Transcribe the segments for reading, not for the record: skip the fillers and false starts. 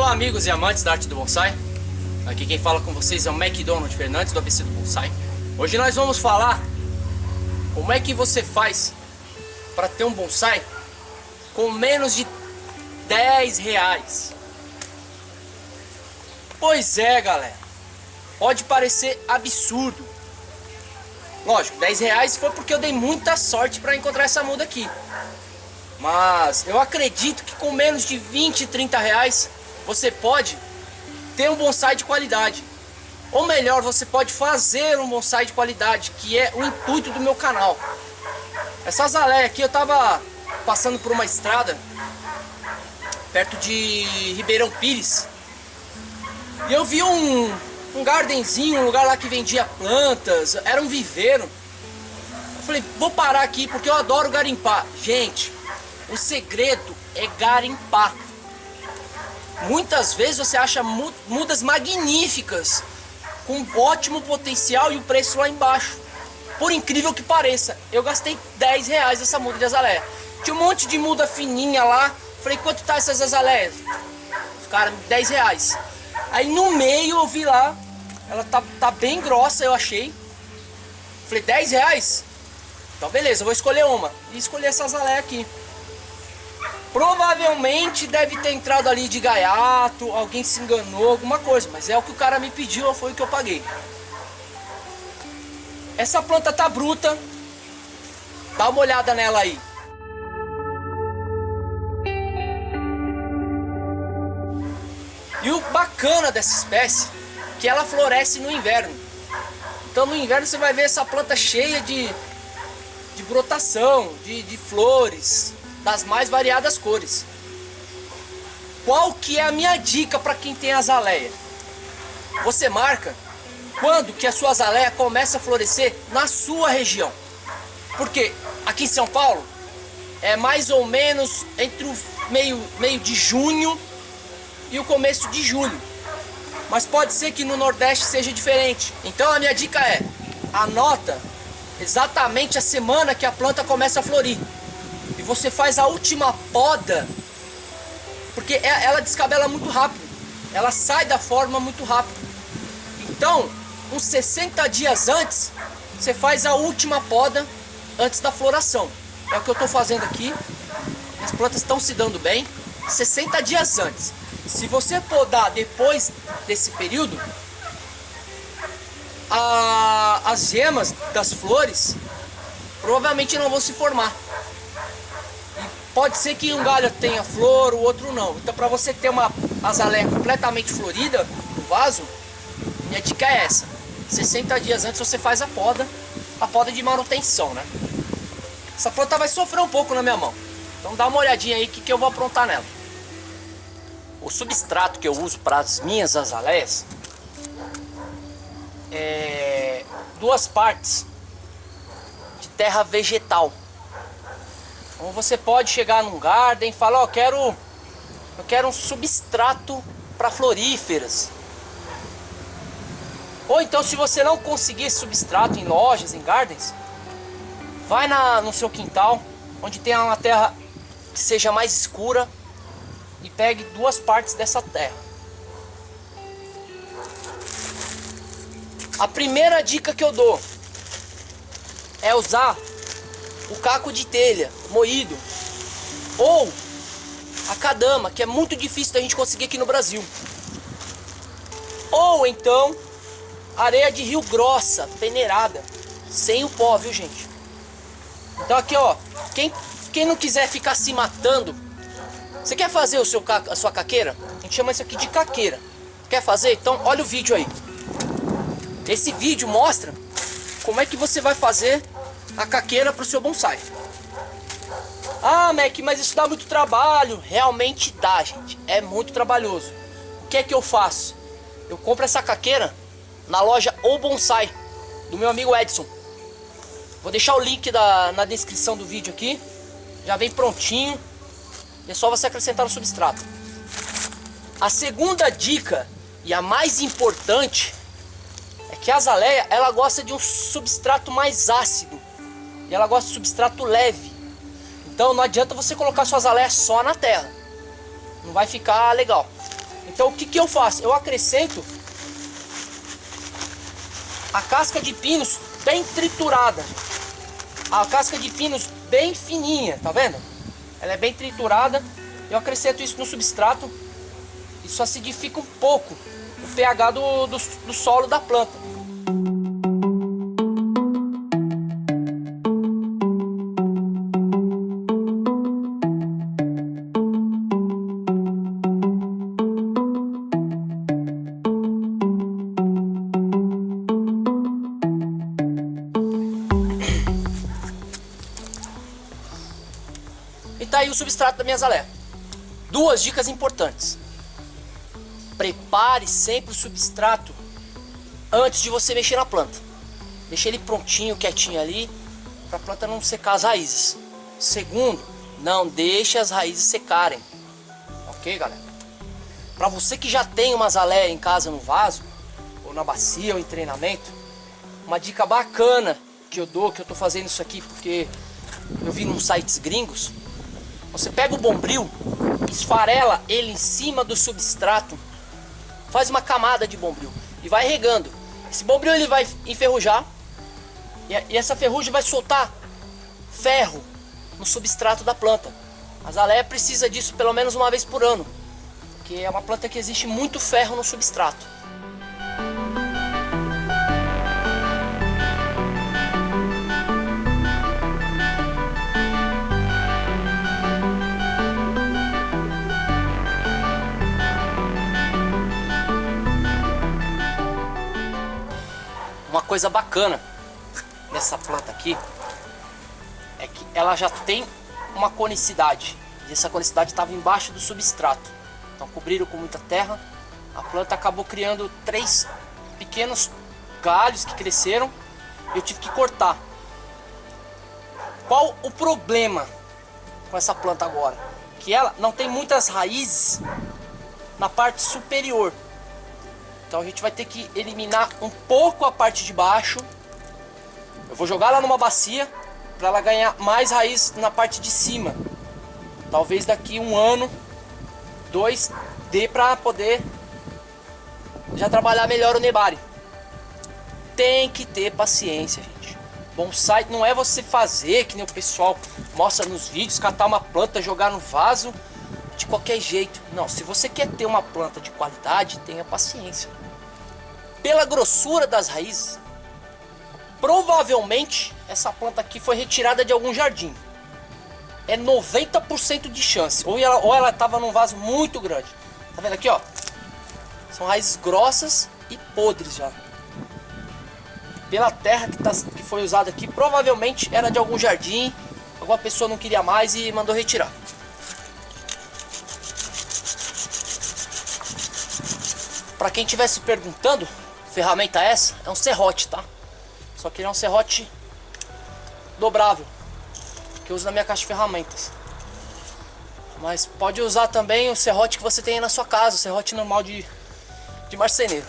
Olá amigos e amantes da arte do bonsai. Aqui quem fala com vocês é o McDonald Fernandes do ABC do Bonsai. Hoje nós vamos falar como é que você faz para ter um bonsai com menos de 10 reais. Pois é, galera, pode parecer absurdo. Lógico, 10 reais foi porque eu dei muita sorte para encontrar essa muda aqui. Mas eu acredito que com menos de 20, 30 reais você pode ter um bonsai de qualidade. Ou melhor, você pode fazer um bonsai de qualidade, que é o intuito do meu canal. Essa azaleia aqui, eu tava passando por uma estrada perto de Ribeirão Pires e eu vi um gardenzinho, um lugar lá que vendia plantas, era um viveiro. Eu falei, vou parar aqui porque eu adoro garimpar. Gente, o segredo é garimpar. Muitas vezes você acha mudas magníficas, com ótimo potencial e o preço lá embaixo. Por incrível que pareça, eu gastei 10 reais nessa muda de azaleia. Tinha um monte de muda fininha lá. Falei, quanto tá essas azaleias? Cara, 10 reais. Aí no meio eu vi lá, ela tá bem grossa, eu achei. Falei, 10 reais? Então beleza, eu vou escolher uma. E escolhi essa azaleia aqui. Provavelmente deve ter entrado ali de gaiato, alguém se enganou, alguma coisa. Mas é o que o cara me pediu, foi o que eu paguei. Essa planta tá bruta. Dá uma olhada nela aí. E o bacana dessa espécie é que ela floresce no inverno. Então no inverno você vai ver essa planta cheia de brotação, de flores, das mais variadas cores. Qual que é a minha dica para quem tem azaleia? Você marca quando que a sua azaleia começa a florescer na sua região. Porque aqui em São Paulo é mais ou menos entre o meio de junho e o começo de julho. Mas pode ser que no Nordeste seja diferente. Então a minha dica é, anota exatamente a semana que a planta começa a florir. E você faz a última poda, porque ela descabela muito rápido. Ela sai da forma muito rápido. Então, uns 60 dias antes, você faz a última poda antes da floração. É o que eu estou fazendo aqui. As plantas estão se dando bem. 60 dias antes. Se você podar depois desse período, as gemas das flores provavelmente não vão se formar. E pode ser que um galho tenha flor, o outro não. Então, para você ter uma azaleia completamente florida no vaso, minha dica é essa: 60 dias antes você faz a poda de manutenção, né? Essa planta vai sofrer um pouco na minha mão. Então dá uma olhadinha aí que eu vou aprontar nela. O substrato que eu uso para as minhas azaleias é 2 partes de terra vegetal. Então você pode chegar num garden e falar, ó, eu quero um substrato para floríferas. Ou então, se você não conseguir esse substrato em lojas, em gardens, vai no seu quintal, onde tem uma terra que seja mais escura, e pegue 2 partes dessa terra. A primeira dica que eu dou é usar o caco de telha moído ou a cadama, que é muito difícil da gente conseguir aqui no Brasil. Ou então areia de rio grossa, peneirada, sem o pó, viu, gente? Então aqui, ó, quem não quiser ficar se matando, você quer fazer a sua caqueira? A gente chama isso aqui de caqueira. Quer fazer? Então olha o vídeo aí. Esse vídeo mostra como é que você vai fazer a caqueira para o seu bonsai. Ah, Mac, mas isso dá muito trabalho. Realmente dá, gente. É muito trabalhoso. O que é que eu faço? Eu compro essa caqueira na loja O Bonsai, do meu amigo Edson. Vou deixar o link na descrição do vídeo aqui. Já vem prontinho. É só você acrescentar no substrato. A segunda dica, e a mais importante, é que a azaleia, ela gosta de um substrato mais ácido. E ela gosta de substrato leve. Então não adianta você colocar sua azaleia só na terra. Não vai ficar legal. Então o que que eu faço? Eu acrescento a casca de pinos bem triturada. A casca de pinos bem fininha, tá vendo? Ela é bem triturada. Eu acrescento isso no substrato. Isso acidifica um pouco o pH do solo da planta. E tá aí o substrato da minha azaleia. Duas dicas importantes. Prepare sempre o substrato antes de você mexer na planta. Deixe ele prontinho, quietinho ali, para a planta não secar as raízes. Segundo, não deixe as raízes secarem. Ok, galera? Para você que já tem uma azaleia em casa no vaso, ou na bacia, ou em treinamento, uma dica bacana que eu dou, que eu tô fazendo isso aqui porque eu vi nos sites gringos. Você pega o bombril, esfarela ele em cima do substrato, faz uma camada de bombril e vai regando. Esse bombril ele vai enferrujar e essa ferrugem vai soltar ferro no substrato da planta. A azaleia precisa disso pelo menos uma vez por ano, porque é uma planta que existe muito ferro no substrato. Uma coisa bacana nessa planta aqui é que ela já tem uma conicidade. E essa conicidade estava embaixo do substrato. Então cobriram com muita terra. A planta acabou criando 3 pequenos galhos que cresceram. Eu tive que cortar. Qual o problema com essa planta agora? Que ela não tem muitas raízes na parte superior. Então a gente vai ter que eliminar um pouco a parte de baixo. Eu vou jogar ela numa bacia para ela ganhar mais raiz na parte de cima. Talvez daqui 1 ano, 2, dê para poder já trabalhar melhor o nebari. Tem que ter paciência, gente. Bonsai não é você fazer que nem o pessoal mostra nos vídeos, catar uma planta, jogar no vaso de qualquer jeito. Não, se você quer ter uma planta de qualidade, tenha paciência. Pela grossura das raízes, provavelmente essa planta aqui foi retirada de algum jardim. É 90% de chance. Ou ela estava num vaso muito grande. Tá vendo aqui, ó? São raízes grossas e podres já. Pela terra que foi usada aqui, provavelmente era de algum jardim. Alguma pessoa não queria mais e mandou retirar. Para quem estiver se perguntando, ferramenta essa é um serrote, tá? Só que ele é um serrote dobrável, que eu uso na minha caixa de ferramentas. Mas pode usar também o serrote que você tem aí na sua casa, o serrote normal de marceneiro.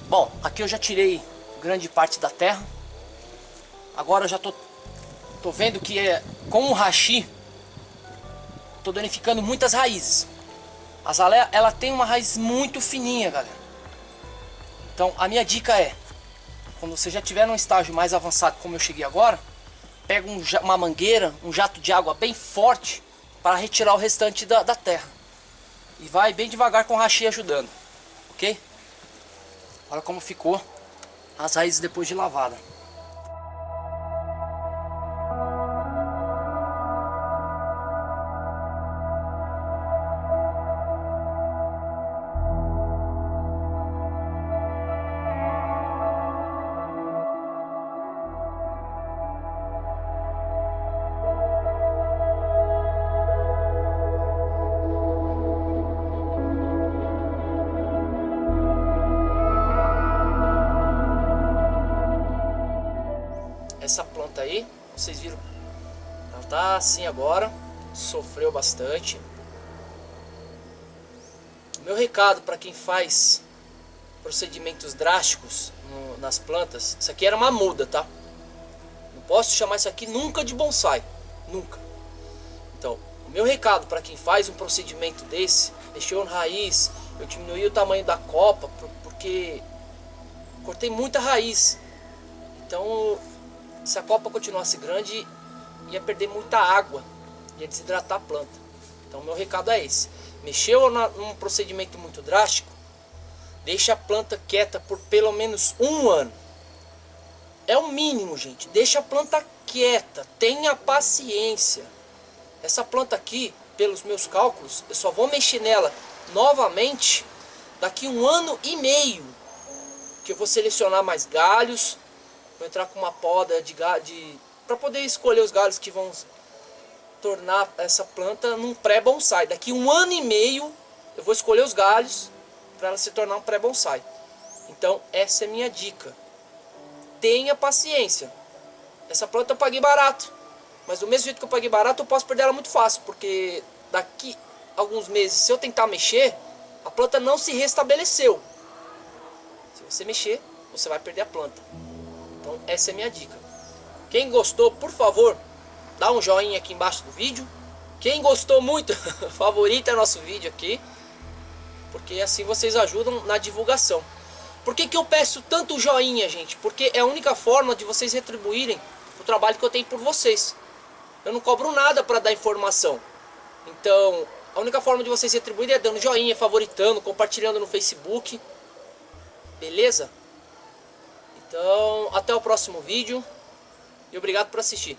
Bom, aqui eu já tirei grande parte da terra. Agora eu já tô vendo que com o hashi tô danificando muitas raízes. A azaleia, ela tem uma raiz muito fininha, galera. Então a minha dica é, quando você já tiver num estágio mais avançado como eu cheguei agora, pega uma mangueira, um jato de água bem forte para retirar o restante da terra. E vai bem devagar com o hashi ajudando, ok? Olha como ficou as raízes depois de lavada. Essa planta aí, vocês viram, ela tá assim agora, sofreu bastante. Meu recado para quem faz procedimentos drásticos nas plantas, isso aqui era uma muda, tá? No posso chamar isso aqui nunca de bonsai, nunca. Então, o meu recado para quem faz um procedimento desse, mexeu na raiz, eu diminuí o tamanho da copa porque cortei muita raiz. Então, se a copa continuasse grande, ia perder muita água, ia desidratar a planta. Então, meu recado é esse: mexeu num procedimento muito drástico, deixa a planta quieta por pelo menos 1 ano. É o mínimo, gente. Deixa a planta quieta, tenha paciência. Essa planta aqui, pelos meus cálculos, eu só vou mexer nela novamente daqui 1 ano e meio, que eu vou selecionar mais galhos, vou entrar com uma poda para poder escolher os galhos que vão tornar essa planta num pré-bonsai. Daqui 1 ano e meio eu vou escolher os galhos para ela se tornar um pré-bonsai. Então essa é a minha dica. Tenha paciência. Essa planta eu paguei barato, mas do mesmo jeito que eu paguei barato, eu posso perder ela muito fácil, porque daqui a alguns meses, se eu tentar mexer, a planta não se restabeleceu. Se você mexer, você vai perder a planta. Então essa é a minha dica. Quem gostou, por favor, dá um joinha aqui embaixo do vídeo. Quem gostou muito, favorita nosso vídeo aqui, porque assim vocês ajudam na divulgação. Por que eu peço tanto joinha, gente? Porque é a única forma de vocês retribuírem o trabalho que eu tenho por vocês. Eu não cobro nada para dar informação. Então, a única forma de vocês retribuírem é dando joinha, favoritando, compartilhando no Facebook. Beleza? Então, até o próximo vídeo. E obrigado por assistir.